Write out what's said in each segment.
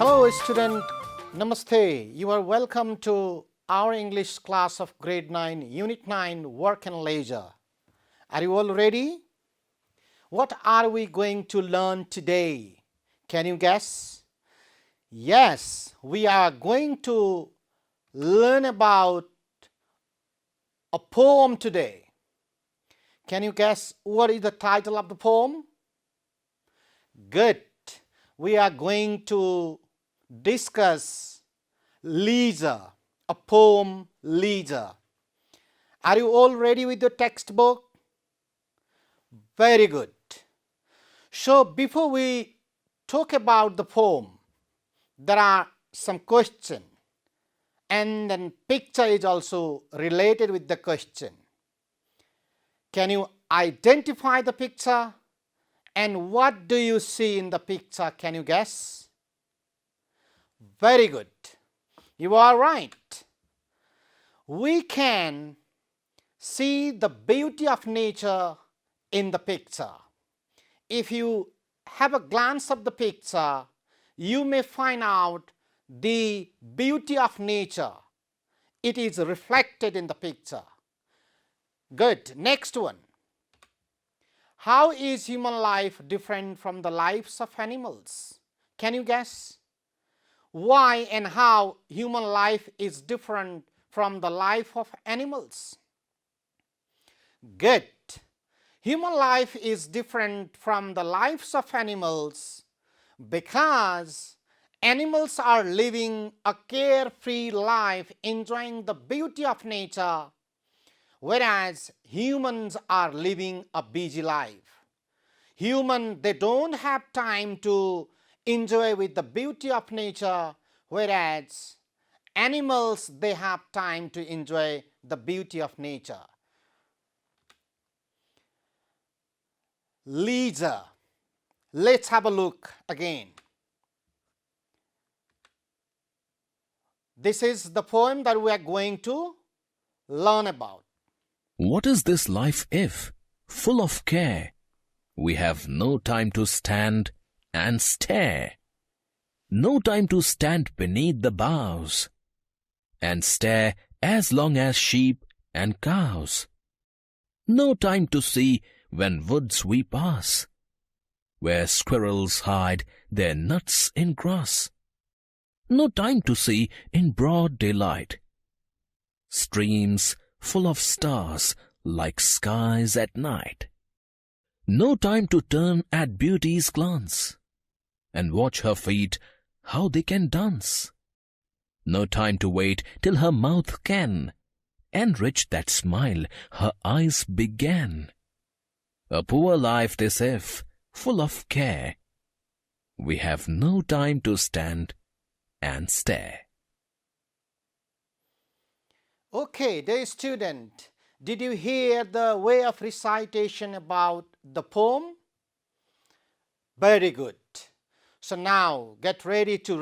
Hello student, Namaste. You are welcome to our English class of grade 9, Unit 9, Work and Leisure. Are you all ready? What are we going to learn today? Can you guess? Yes, we are going to learn about a poem today. Can you guess what is the title of the poem? Good. We are going to discuss Leisure, a poem Leisure. Are you all ready with your textbook? Very good. So before we talk about the poem, there are some questions, and then picture is also related with the question. Can you identify the picture? And what do you see in the picture? Can you guess? Very good. You are right. We can see the beauty of nature in the picture. If you have a glance of the picture, you may find out the beauty of nature. It is reflected in the picture. Good. Next one. How is human life different from the lives of animals? Can you guess? Why and how human life is different from the life of animals? Good. Human life is different from the lives of animals because animals are living a carefree life, enjoying the beauty of nature, whereas humans are living a busy life. They don't have time to enjoy with the beauty of nature, whereas animals, they have time to enjoy the beauty of nature. Leisure. Let's have a look again. This is the poem that we are going to learn about. What is this life if, full of care, we have no time to stand and stare? No time to stand beneath the boughs and stare as long as sheep and cows. No time to see when woods we pass, where squirrels hide their nuts in grass. No time to see in broad daylight streams full of stars like skies at night. No time to turn at beauty's glance and watch her feet how they can dance. No time to wait till her mouth can enrich that smile her eyes began. A poor life this if, full of care, we have no time to stand and stare. Okay, dear student, did you hear the way of recitation about the poem? Very good. So now get ready to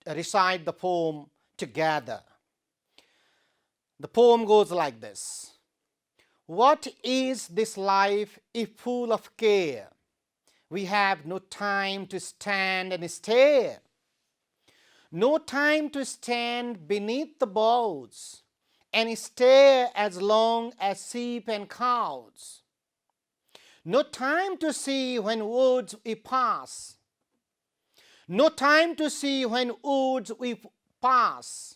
recite the poem together. The poem goes like this. What is this life if full of care? We have no time to stand and stare. No time to stand beneath the boughs and stare as long as sheep and cows. No time to see when woods we pass. No time to see when woods we pass,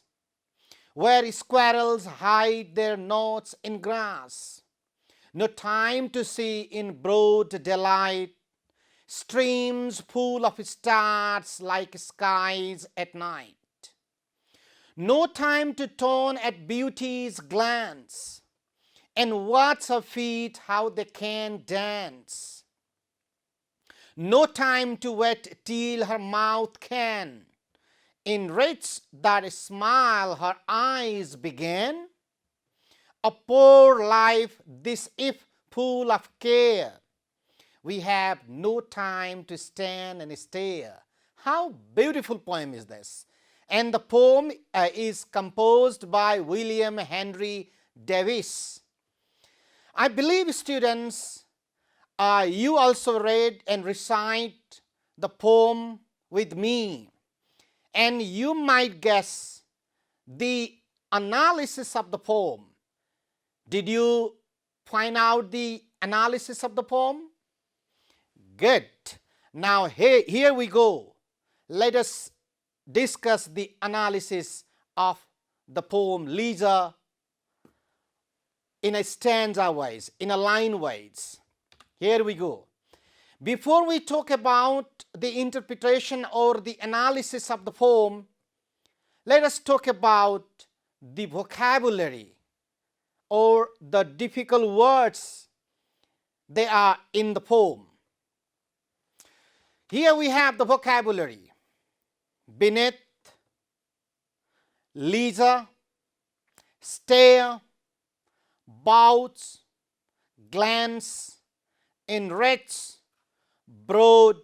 where squirrels hide their nuts in grass. No time to see in broad daylight streams full of stars like skies at night. No time to turn at beauty's glance and watch her feet how they can dance. No time to wait till her mouth can enrich that smile her eyes began. A poor life this if full of care. We have no time to stand and stare. How beautiful poem is this? And the poem is composed by William Henry Davis. I believe students, you also read and recite the poem with me. and you might guess the analysis of the poem. Did you find out the analysis of the poem? Good. Now here we go. Let us discuss the analysis of the poem leisure in a stanza wise, in a line wise. Here we go. Before we talk about the interpretation or the analysis of the poem, let us talk about the vocabulary or the difficult words they are in the poem. Here we have the vocabulary: beneath, leisure, stare, bouts, glance, enrich, broad,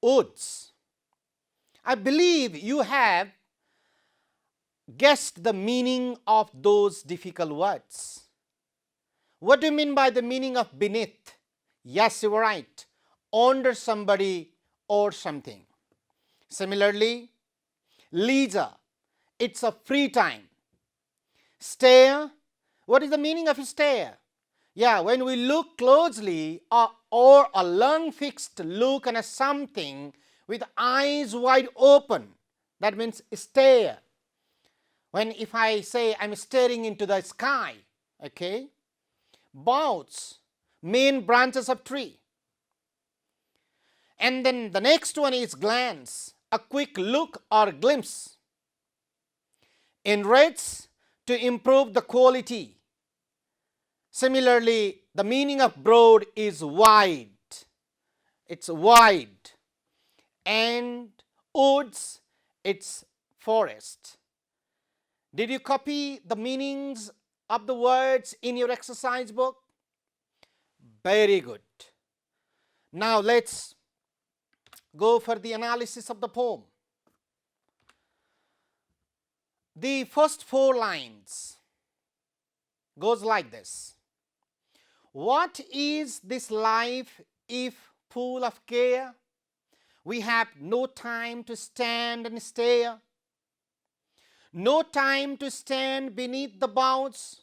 woods. I believe you have guessed the meaning of those difficult words. What do you mean by the meaning of beneath? Yes, you are right. Under somebody or something. Similarly, leisure, it's a free time. Stare, what is the meaning of stare? Yeah, when we look closely or a long fixed look on a something with eyes wide open, that means stare. When if I say I'm staring into the sky, okay. Boughs, main branches of tree. And then the next one is glance, a quick look or glimpse. Enrich, to improve the quality. Similarly, the meaning of broad is wide. It's wide. And woods, it's forest. Did you copy the meanings of the words in your exercise book? Very good. Now let's go for the analysis of the poem. The first 4 lines goes like this. What is this life if full of care? We have no time to stand and stare. No time to stand beneath the boughs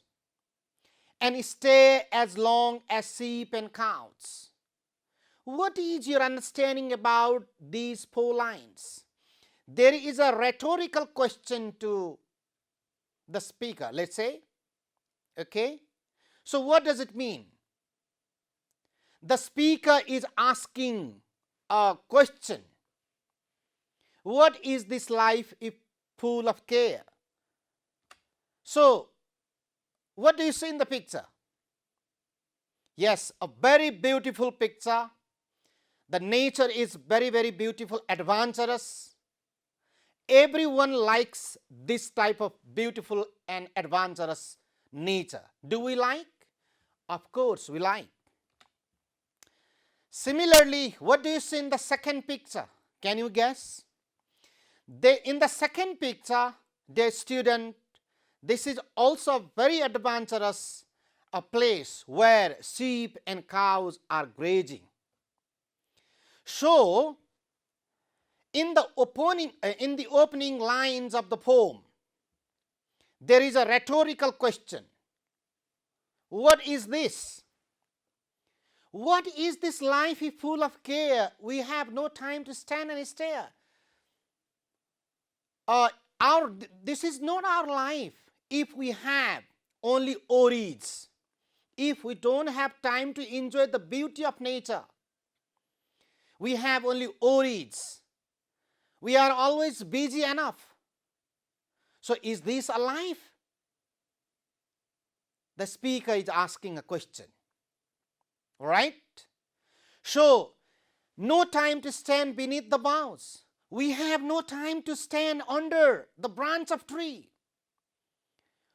and stare as long as sheep and cows. What is your understanding about these 4 lines? There is a rhetorical question to the speaker, let's say. Okay? So what does it mean? The speaker is asking a question. What is this life if full of care? So, what do you see in the picture? Yes, a very beautiful picture. The nature is very, very beautiful, adventurous. Everyone likes this type of beautiful and adventurous nature. Do we like? Of course, we like. Similarly, what do you see in the second picture? Can you guess? In the second picture, the student, this is also very adventurous, a place where sheep and cows are grazing. So, in the opening lines of the poem, there is a rhetorical question. What is this? What is this life if full of care? We have no time to stand and stare. This is not our life if we have only worries, if we don't have time to enjoy the beauty of nature. We have only worries. We are always busy enough. So is this a life? The speaker is asking a question. Right? So, no time to stand beneath the boughs. We have no time to stand under the branch of tree.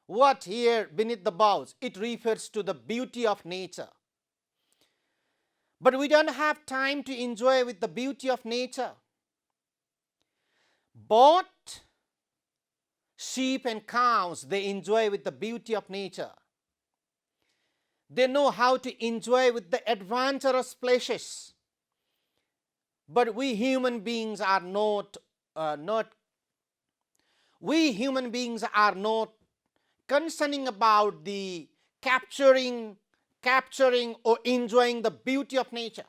What here beneath the boughs? It refers to the beauty of nature. But we don't have time to enjoy with the beauty of nature. But sheep and cows, they enjoy with the beauty of nature. They know how to enjoy with the adventurous places. But we human beings are not we human beings are not concerning about the capturing or enjoying the beauty of nature.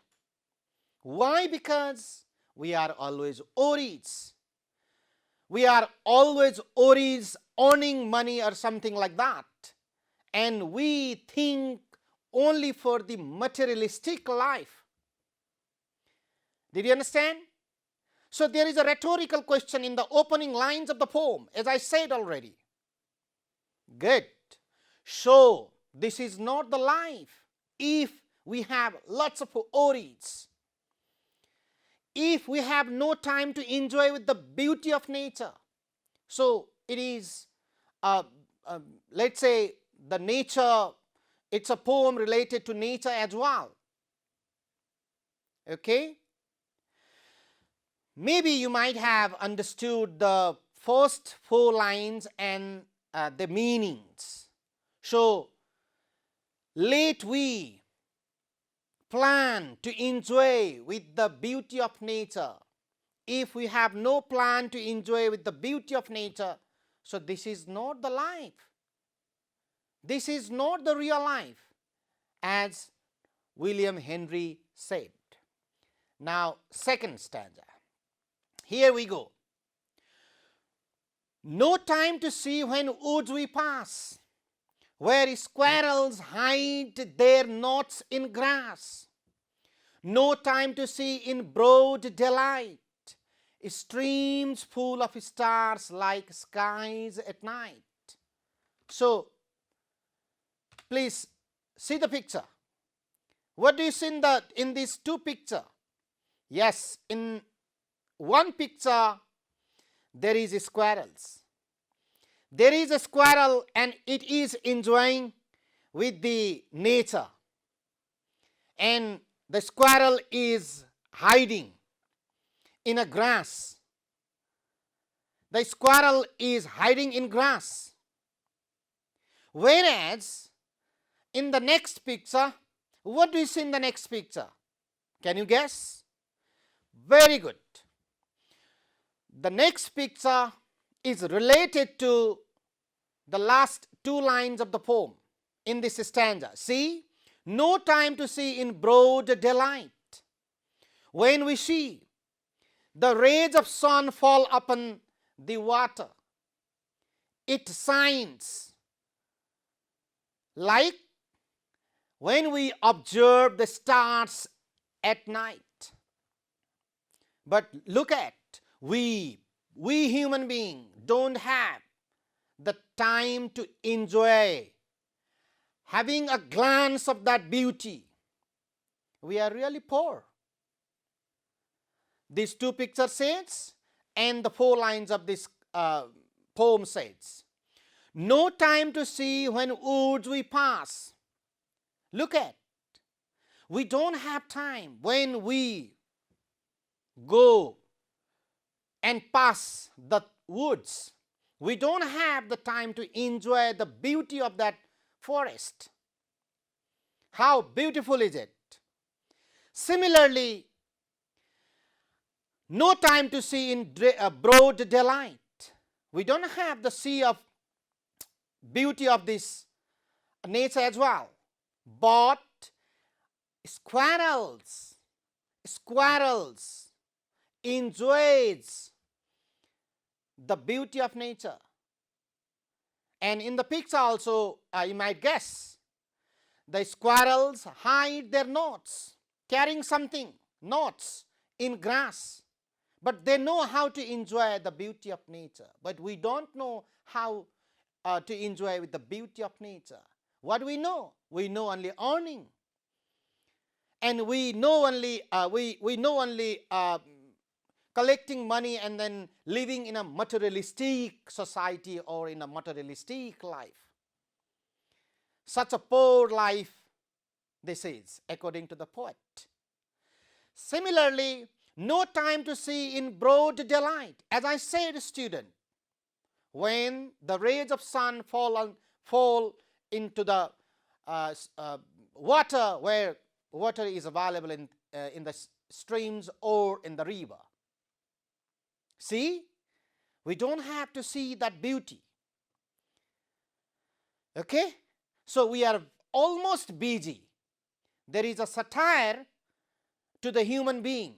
Why? Because we are always worries. We are always worries earning money or something like that. And we think only for the materialistic life. Did you understand? So there is a rhetorical question in the opening lines of the poem, as I said already. Good. So this is not the life if we have lots of worries. If we have no time to enjoy with the beauty of nature. So it is, let's say, the nature, it's a poem related to nature as well. Okay? Maybe you might have understood the first 4 lines and the meanings. So, let we plan to enjoy with the beauty of nature. If we have no plan to enjoy with the beauty of nature, so this is not the life. This is not the real life, as William Henry said. Now, second stanza. Here we go. No time to see when woods we pass, where squirrels hide their knots in grass. No time to see in broad daylight, streams full of stars like skies at night. So, please see the picture. What do you see in these 2 pictures? Yes, in one picture there is squirrels. There is a squirrel and it is enjoying with the nature. And the squirrel is hiding in a grass. The squirrel is hiding in grass. Whereas in the next picture, what do you see in the next picture? Can you guess? Very good. The next picture is related to the last 2 lines of the poem in this stanza. See, no time to see in broad daylight. When we see the rays of sun fall upon the water, it shines like when we observe the stars at night. But look at, we human beings don't have the time to enjoy having a glance of that beauty. We are really poor. These 2 pictures says, and the 4 lines of this poem says, no time to see when woods we pass. Look at, we don't have time when we go and pass the woods. We don't have the time to enjoy the beauty of that forest. How beautiful is it? Similarly, no time to see in broad daylight. We don't have the sea of beauty of this nature as well. But squirrels enjoys the beauty of nature. And in the picture also, you might guess, the squirrels hide their knots, carrying something, knots in grass. But they know how to enjoy the beauty of nature. But we don't know how to enjoy with the beauty of nature. What do we know? We know only earning. And we know only collecting money and then living in a materialistic society or in a materialistic life. Such a poor life, this is, according to the poet. Similarly, no time to see in broad daylight. As I said, student, when the rays of sun fall into the water, where water is available in the streams or in the river. See, We don't have to see that beauty. Okay? So we are almost busy. There is a satire to the human being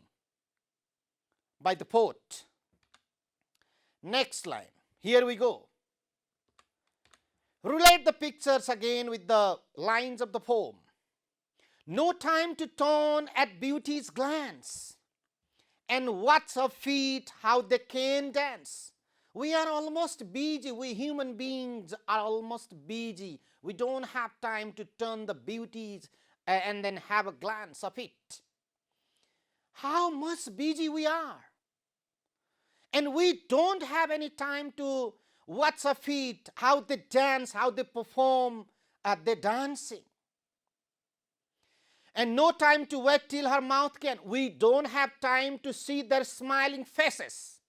by the poet. Next line. Here we go. Relate the pictures again with the lines of the poem. No time to turn at beauty's glance, and watch her feet how they can dance. We are almost busy. We human beings are almost busy. We don't have time to turn the beauties and then have a glance of it. How much busy we are. And we don't have any time to watch her feet, how they dance, how they perform at their dancing. And no time to wait till her mouth can. We don't have time to see their smiling faces.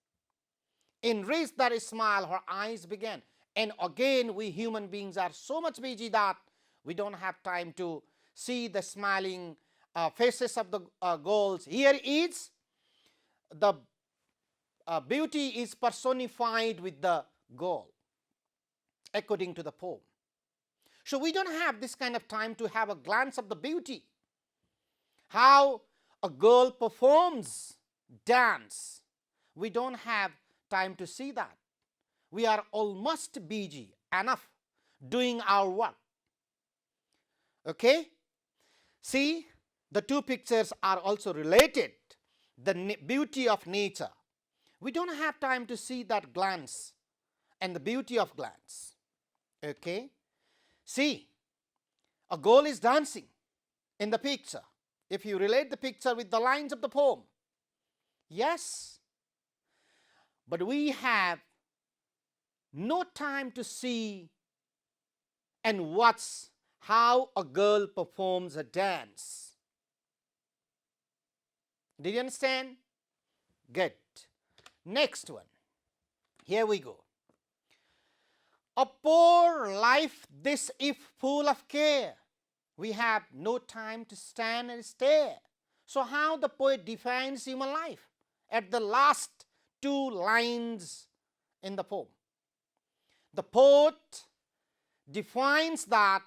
In reach that smile, her eyes began. And again, we human beings are so much busy that we don't have time to see the smiling faces of the girls. Here is the beauty is personified with the girl, according to the poem. So we don't have this kind of time to have a glance of the beauty. How a girl performs dance. We don't have time to see that. We are almost busy enough doing our work. Okay? See, the two pictures are also related. The beauty of nature. We don't have time to see that glance and the beauty of glance. Okay? See, a girl is dancing in the picture. If you relate the picture with the lines of the poem, yes, but we have no time to see and watch how a girl performs a dance. Did you understand? Good. Next one. Here we go. A poor life this if full of care. We have no time to stand and stare. So how the poet defines human life? At the last two lines in the poem. The poet defines that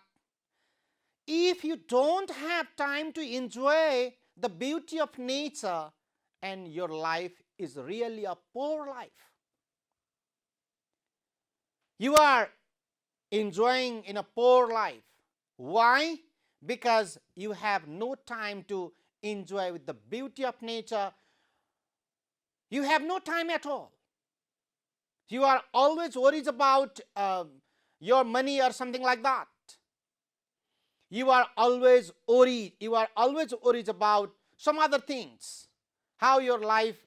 if you don't have time to enjoy the beauty of nature, and your life is really a poor life. You are enjoying in a poor life. Why? Because you have no time to enjoy with the beauty of nature. You have no time at all. You are always worried about your money or something like that. You are always worried. You are always worried about some other things. How your life,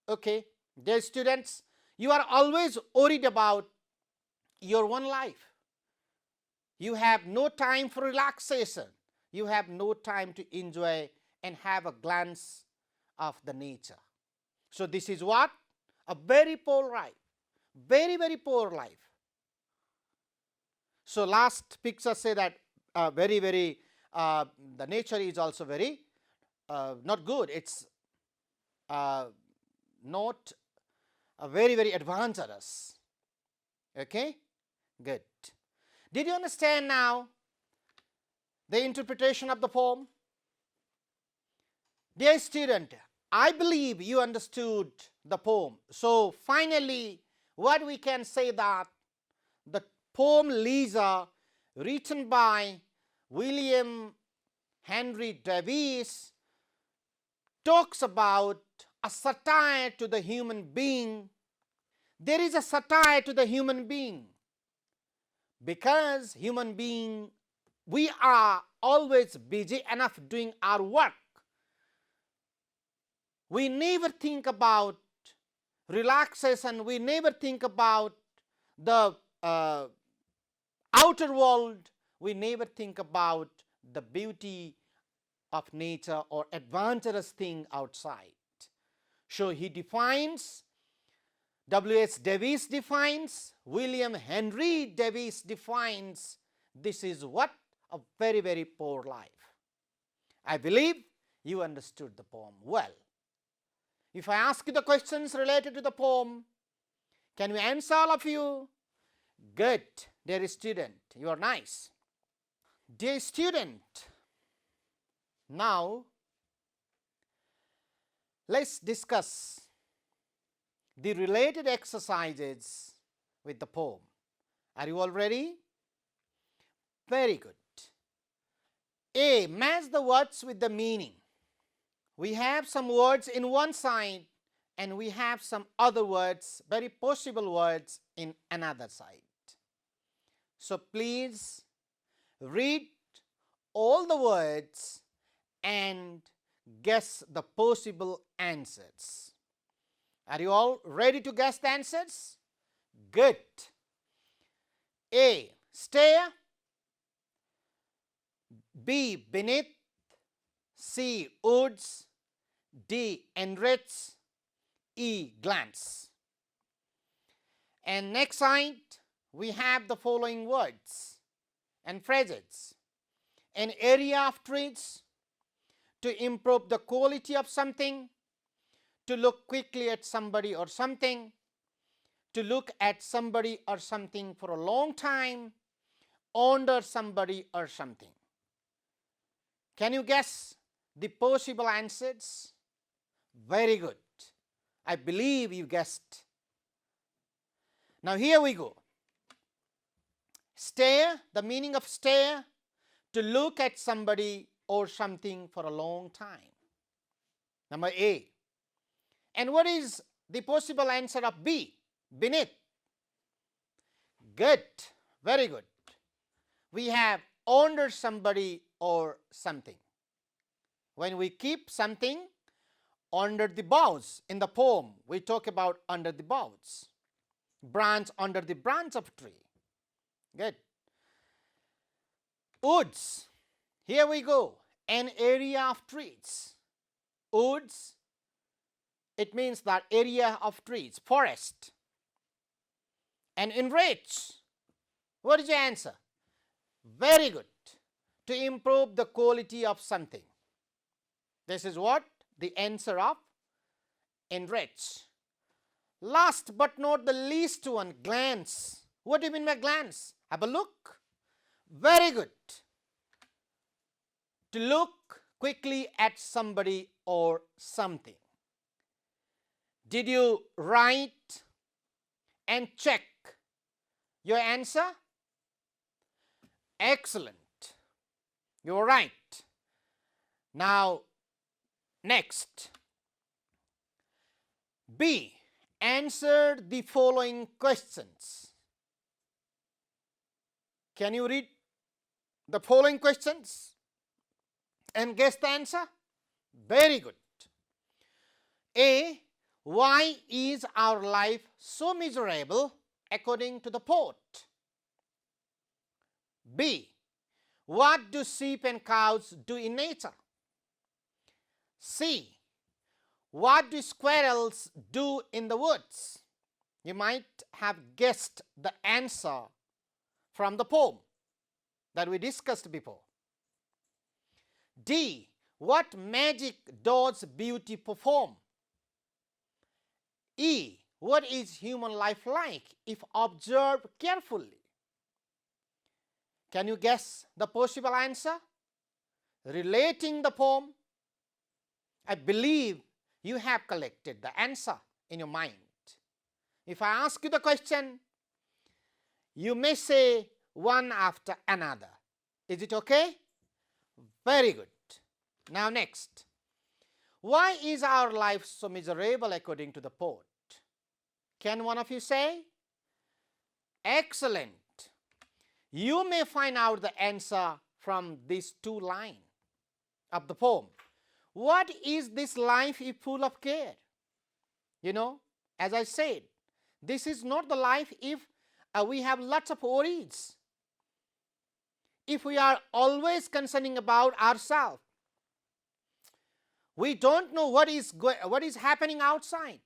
okay, dear students, you are always worried about your one life. You have no time for relaxation. You have no time to enjoy and have a glance of the nature. So this is what? A very poor life. Very, very poor life. So last picture say that the nature is also very not good. It's not very, very adventurous. Okay? Good. Did you understand now the interpretation of the poem? Dear student, I believe you understood the poem. So finally, what we can say that the poem Lisa, written by William Henry Davies, talks about a satire to the human being. There is a satire to the human being because human being, we are always busy enough doing our work. We never think about relaxation. We never think about the outer world. We never think about the beauty of nature or adventurous thing outside. So he defines, W.S. Davies defines, William Henry Davies defines, this is what? A very, very poor life. I believe you understood the poem well. If I ask you the questions related to the poem, can you answer, all of you? Good, dear student, you are nice. Dear student, now let's discuss the related exercises with the poem. Are you all ready? Very good. A. Match the words with the meaning. We have some words in one side and we have some other words, very possible words in another side. So please read all the words and guess the possible answers. Are you all ready to guess the answers? Good. A. Stare. B. Beneath. C. Woods. D. Enrich. E. Glance. And next side we have the following words and phrases. An area of trees, to improve the quality of something, to look quickly at somebody or something, to look at somebody or something for a long time, under somebody or something. Can you guess the possible answers? Very good. I believe you guessed. Now here we go. Stare, the meaning of stare, to look at somebody or something for a long time. Number A. And what is the possible answer of B? Beneath. Good, very good. We have under somebody or something. When we keep something under the boughs in the poem, we talk about under the boughs. Branch under the branch of tree. Good. Woods. Here we go. An area of trees. Woods, it means that area of trees, forest. And enrich. What is your answer? Very good. To improve the quality of something. This is what? The answer of enrich. Last but not the least one, glance. What do you mean by glance? Have a look. Very good. To look quickly at somebody or something. Did you write and check your answer? Excellent. You're right. Now, next. B. Answer the following questions. Can you read the following questions and guess the answer? Very good. A. Why is our life so miserable according to the poet? B. What do sheep and cows do in nature? C. What do squirrels do in the woods? You might have guessed the answer from the poem that we discussed before. D. What magic does beauty perform? E. What is human life like if observed carefully? Can you guess the possible answer relating the poem? I believe you have collected the answer in your mind. If I ask you the question, you may say one after another. Is it okay? Very good. Now next. Why is our life so miserable according to the poet? Can one of you say? Excellent. You may find out the answer from these two lines of the poem. What is this life if full of care? You know, as I said, this is not the life if we have lots of worries. If we are always concerning about ourselves, we don't know what is happening outside.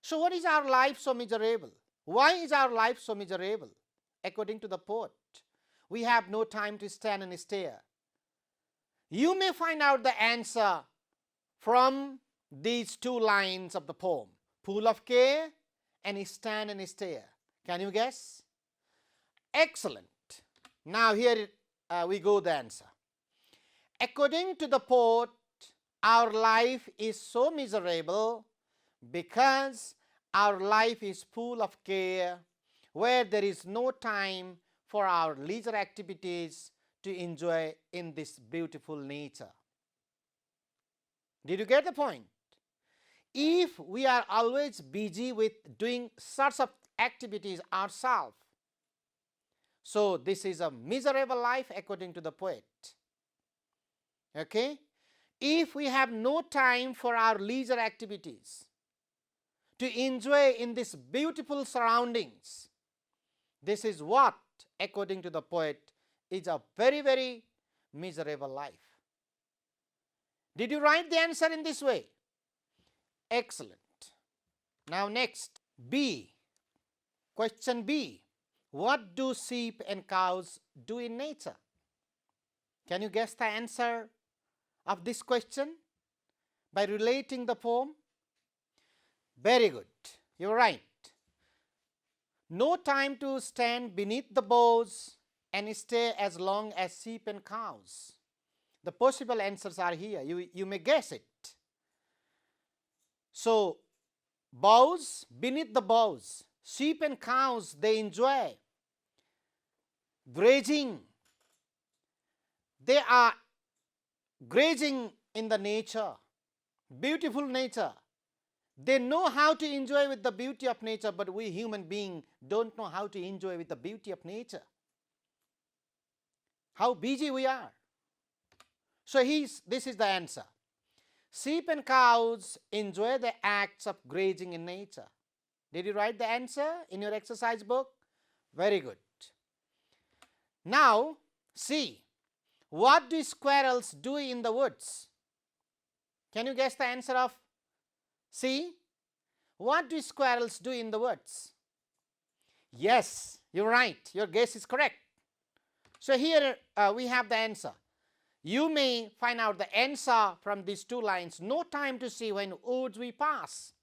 So what is our life so miserable? Why is our life so miserable? According to the poet, we have no time to stand and stare. You may find out the answer from these two lines of the poem? Full of care and stand and stare. Can you guess? Excellent. Now here we go the answer. According to the poet, our life is so miserable because our life is full of care, where there is no time for our leisure activities to enjoy in this beautiful nature. Did you get the point? If we are always busy with doing sorts of activities ourselves, so this is a miserable life according to the poet. Okay? If we have no time for our leisure activities to enjoy in these beautiful surroundings, this is what, according to the poet, is a very, very miserable life. Did you write the answer in this way? Excellent. Now next, B. Question B. What do sheep and cows do in nature? Can you guess the answer of this question by relating the poem? Very good. You're right. No time to stand beneath the boughs and stay as long as sheep and cows. The possible answers are here. You may guess it. So, boughs, beneath the boughs, sheep and cows, they enjoy grazing. They are grazing in the nature, beautiful nature. They know how to enjoy with the beauty of nature, but we human beings don't know how to enjoy with the beauty of nature. How busy we are. So this is the answer. Sheep and cows enjoy the acts of grazing in nature. Did you write the answer in your exercise book? Very good. Now, see, what do squirrels do in the woods? Can you guess the answer of C? What do squirrels do in the woods? Yes, you're right. Your guess is correct. So here we have the answer. You may find out the answer from these two lines. No time to see when woods we pass.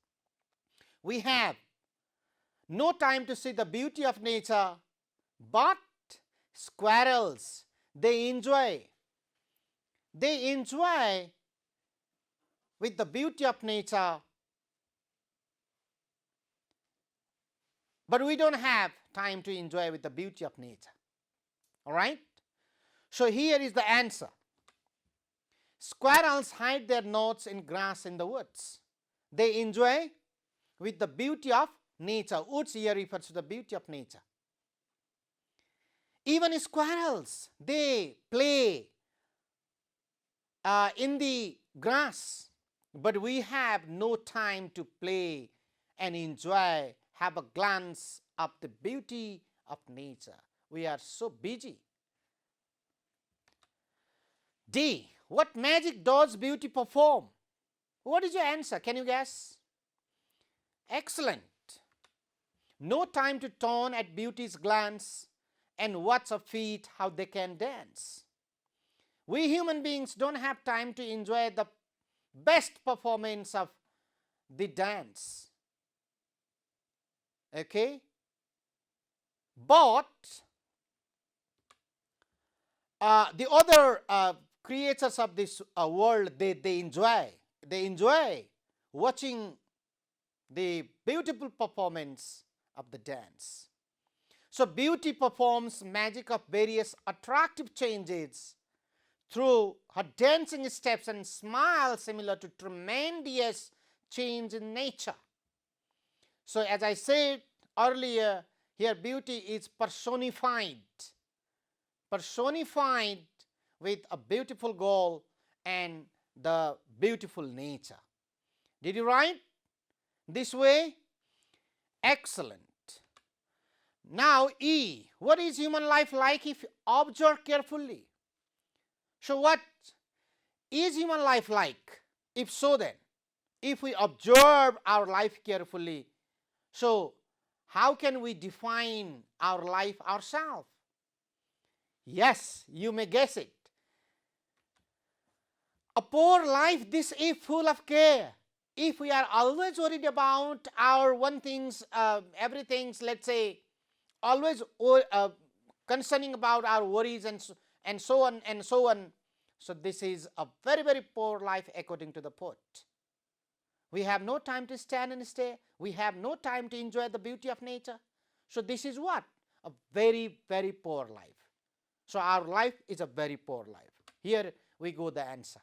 We have no time to see the beauty of nature, but squirrels, they enjoy with the beauty of nature, but we don't have time to enjoy with the beauty of nature. All right? So here is the answer. Squirrels hide their notes in grass in the woods. They enjoy with the beauty of nature. Woods here refers to the beauty of nature. Even squirrels, they play in the grass, but we have no time to play and enjoy, have a glance of the beauty of nature. We are so busy. D. What magic does beauty perform? What is your answer? Can you guess? Excellent. No time to turn at beauty's glance and watch her feet how they can dance. We human beings don't have time to enjoy the best performance of the dance. Okay? But the other creatures of this world, they enjoy watching the beautiful performance of the dance. So beauty performs magic of various attractive changes through her dancing steps and smile similar to tremendous change in nature. So as I said earlier, here beauty is personified with a beautiful goal and the beautiful nature. Did you write this way? Excellent. Now E. What is human life like if observed carefully? So what is human life like? If so, then, if we observe our life carefully, so how can we define our life ourselves? Yes, you may guess it. A poor life, this is full of care. if we are always worried about our one things, everything's, let's say, always concerning about our worries and so on and so on, so this is a very, very poor life according to the poet. We have no time to stand and stay. We have no time to enjoy the beauty of nature. So this is what? A very, very poor life. So our life is a very poor life. Here we go the answer.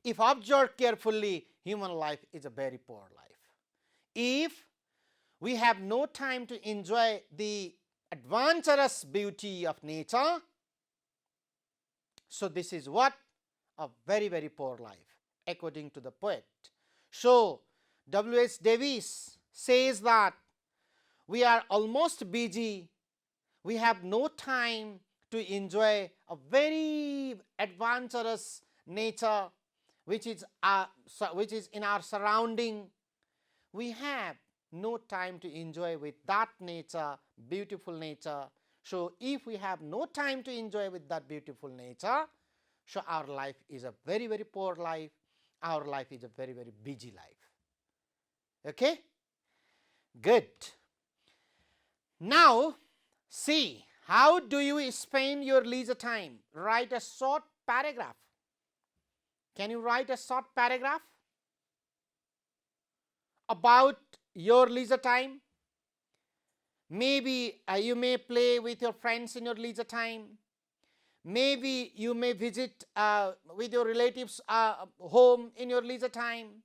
If observed carefully, human life is a very poor life. If we have no time to enjoy the adventurous beauty of nature, so this is what? A very, very poor life according to the poet. So W.S. Davis says that we are almost busy, we have no time to enjoy a very adventurous nature which is in our surrounding. We have no time to enjoy with that nature, beautiful nature. So if we have no time to enjoy with that beautiful nature, so our life is a very, very poor life. Our life is a very, very busy life. Okay? Good. Now, see, how do you spend your leisure time? Write a short paragraph. Can you write a short paragraph about your leisure time? Maybe you may play with your friends in your leisure time. Maybe you may visit with your relatives' home in your leisure time.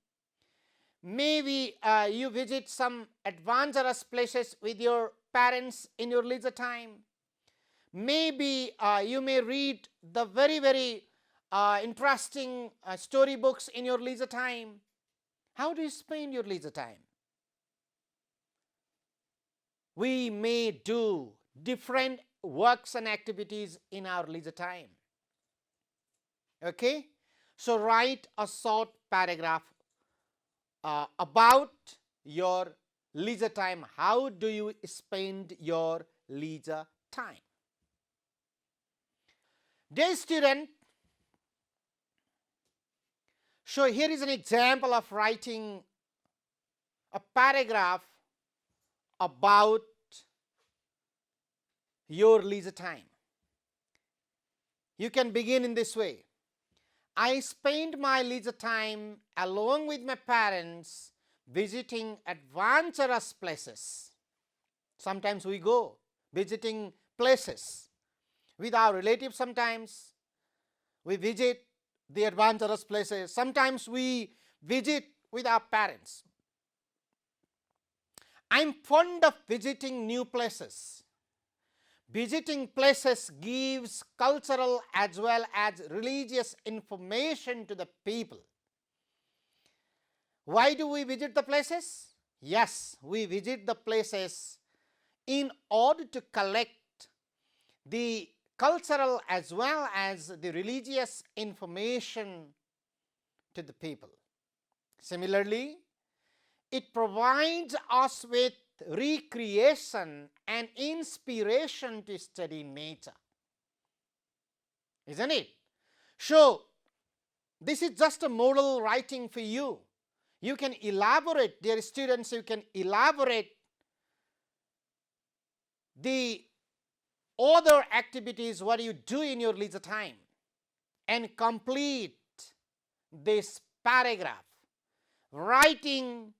Maybe you visit some adventurous places with your parents in your leisure time. Maybe you may read the very, very interesting storybooks in your leisure time. How do you spend your leisure time? We may do different works and activities in our leisure time. Okay? So write a short paragraph about your leisure time. How do you spend your leisure time? Dear student, so here is an example of writing a paragraph about your leisure time. You can begin in this way. I spend my leisure time along with my parents visiting adventurous places. Sometimes we go visiting places with our relatives. Sometimes we visit the adventurous places. Sometimes we visit with our parents. I'm fond of visiting new places. Visiting places gives cultural as well as religious information to the people. Why do we visit the places? Yes, we visit the places in order to collect the cultural as well as the religious information to the people. Similarly, it provides us with recreation and inspiration to study nature. Isn't it? So, this is just a model writing for you. You can elaborate, dear students, you can elaborate the other activities what you do in your leisure time and complete this paragraph, writing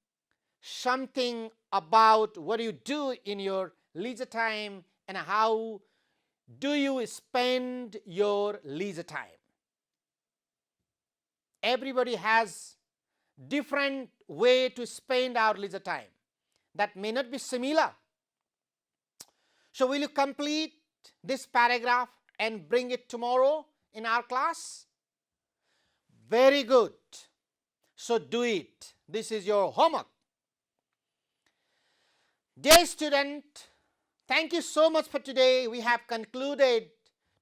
something about what you do in your leisure time and how do you spend your leisure time. Everybody has different way to spend our leisure time. That may not be similar. So will you complete this paragraph and bring it tomorrow in our class? Very good. So do it. This is your homework. Dear student, thank you so much for today. We have concluded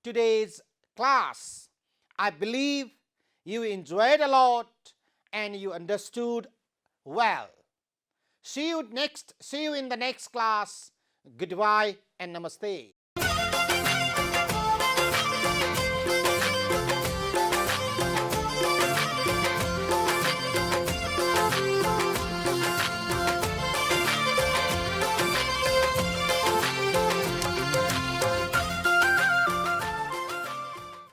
today's class. I believe you enjoyed a lot and you understood well. See you in the next class. Goodbye and namaste.